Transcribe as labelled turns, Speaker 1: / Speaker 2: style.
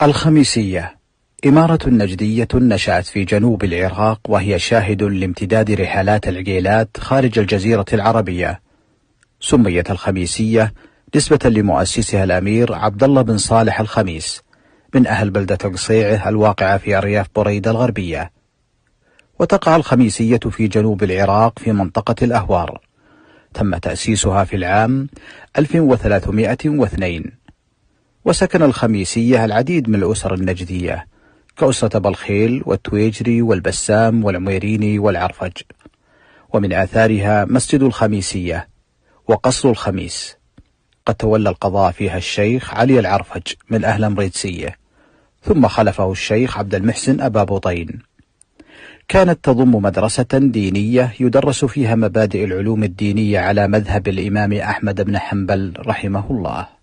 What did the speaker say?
Speaker 1: الخميسية إمارة نجدية نشأت في جنوب العراق، وهي شاهد لامتداد رحلات العقيلات خارج الجزيرة العربية. سميت الخميسية نسبة لمؤسسها الأمير عبد الله بن صالح الخميس من أهل بلدة قصيعة الواقعة في أرياف بريدة الغربية. وتقع الخميسية في جنوب العراق في منطقة الأهوار. تم تأسيسها في العام 1302، وسكن الخميسية العديد من الأسر النجدية كأسرة بلخيل والتويجري والبسام والعميريني والعرفج. ومن آثارها مسجد الخميسية وقصر الخميس، قد تولى القضاء فيها الشيخ علي العرفج من أهل مريدسية، ثم خلفه الشيخ عبد المحسن أبا بطين. كانت تضم مدرسة دينية يدرس فيها مبادئ العلوم الدينية على مذهب الإمام أحمد بن حنبل رحمه الله.